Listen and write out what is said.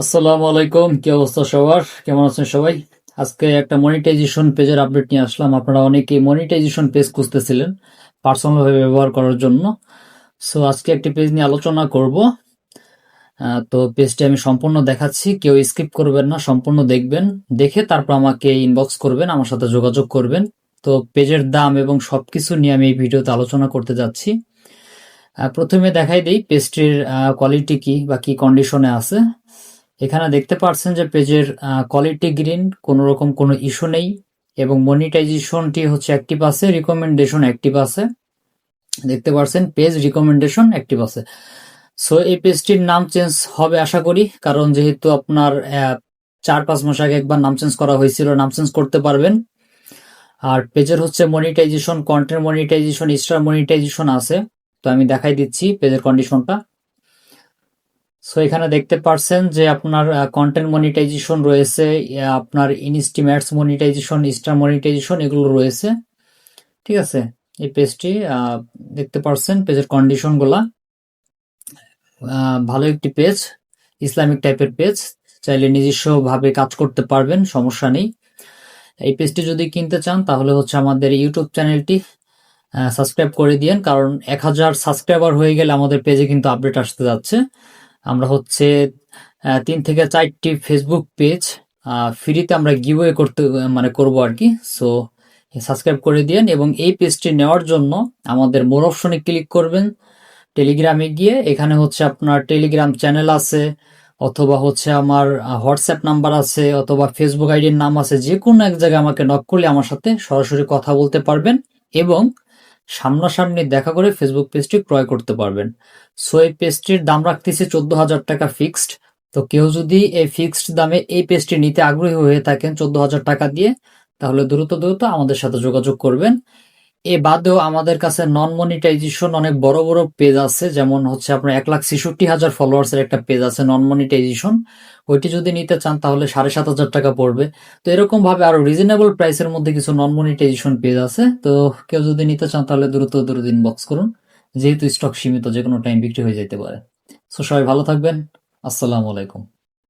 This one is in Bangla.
আসসালামু আলাইকুম, কি অবস্থা সবার? কেমন আছেন সবাই? আজকে একটা মনিটাইজেশন পেজের আপডেট নিয়ে আসলাম। আপনারা অনেকেই মনিটাইজেশন পেজ খুঁজতেছিলেন পার্সোনাল ভাবে ব্যবহার করার জন্য। সো আজকে একটি পেজ নিয়ে আলোচনা করব। তো পেজটি আমি সম্পূর্ণ দেখাচ্ছি, কেউ স্কিপ করবেন না, সম্পূর্ণ দেখবেন। দেখে তারপর আমাকে ইনবক্স করবেন, আমার সাথে যোগাযোগ করবেন। তো পেজের দাম এবং সবকিছু নিয়ে আমি এই ভিডিওতে আলোচনা করতে যাচ্ছি। প্রথমে দেখাই দিই পেজটির কোয়ালিটি কি বা কি কন্ডিশনে আছে। এখানে দেখতে পাচ্ছেন যে পেজের কোয়ালিটি গ্রিন, কোনো রকম কোনো ইস্যু নেই এবং মনিটাইজেশনটি হচ্ছে অ্যাক্টিভ আছে, রিকমেন্ডেশন অ্যাক্টিভ আছে। দেখতে পাচ্ছেন পেজ রিকমেন্ডেশন অ্যাক্টিভ আছে। সো এই পেজটির নাম চেঞ্জ হবে আশা করি, কারণ যেহেতু আপনার 4-5 মাস আগে একবার নাম চেঞ্জ করা হয়েছিল, নাম চেঞ্জ করতে পারবেন। আর পেজের হচ্ছে monetization, content monetization, star monetization আছে। তো আমি দেখাই দিচ্ছি পেজের কন্ডিশনটা। সো এখানে দেখতে পারছেন যে আপনার কন্টেন্ট মনিটাইজেশন রয়েছে, আপনার ইনস্টিমেটস মনিটাইজেশন, স্টার মনিটাইজেশন এগুলো রয়েছে। ঠিক আছে, এই পেজটি দেখতে পারছেন পেজের কন্ডিশন গুলা। ভালো একটি পেজ, ইসলামিক টাইপের পেজ, চাইলে নিজস্ব ভাবে কাজ করতে পারবেন, সমস্যা নেই। এই পেজটি যদি কিনতে চান তাহলে হচ্ছে আমাদের ইউটিউব চ্যানেলটি সাবস্ক্রাইব করে দিয়েন, কারণ 1000 সাবস্ক্রাইবার হয়ে গেলে আমাদের পেজে কিন্তু আপডেট আসতে যাচ্ছে। আমরা হচ্ছে 3 থেকে 4টি ফেসবুক পেজ ফ্রিতে আমরা গিভওয়ে করতে মানে করবো আর কি। সো সাবস্ক্রাইব করে দিয়েন এবং এই পেজটি নেওয়ার জন্য আমাদের মোর অপশনে ক্লিক করবেন। টেলিগ্রামে গিয়ে এখানে হচ্ছে আপনার টেলিগ্রাম চ্যানেল আছে, অথবা হচ্ছে আমার হোয়াটসঅ্যাপ নাম্বার আছে, অথবা ফেসবুক আইডির নাম আছে। যে কোনো এক জায়গায় আমাকে নক করলে আমার সাথে সরাসরি কথা বলতে পারবেন এবং সামনাসামনি দেখা করে ফেসবুক পেজটি ক্রয় করতে পারবেন। সো এই পেজটির দাম রাখতেছি 14,000 টাকা ফিক্সড। তো কেউ যদি এই ফিক্সড দামে এই পেজটি নিতে আগ্রহী হয়ে থাকেন 14,000 টাকা দিয়ে, তাহলে দ্রুত দ্রুত আমাদের সাথে যোগাযোগ করবেন। এ বাদেও আমাদের কাছে নন মনিটাইজেশন অনেক বড় বড় পেজ আছে, যেমন হচ্ছে আপনার 1,66,000 ফলোয়ার্সের একটা পেজ আছে নন মনিটাইজেশন। ওইটি যদি নিতে চান তাহলে 7,500 টাকা পড়বে। তো এরকম ভাবে আরো রিজনেবল প্রাইসের মধ্যে কিছু নন মনিটাইজেশন পেজ আছে। তো কেউ যদি নিতে চান তাহলে দ্রুত দ্রুত ইনবক্স করুন, যেহেতু স্টক সীমিত, যে কোনো টাইম বিক্রি হয়ে যেতে পারে। সো সবাই ভালো থাকবেন। আসসালামু আলাইকুম।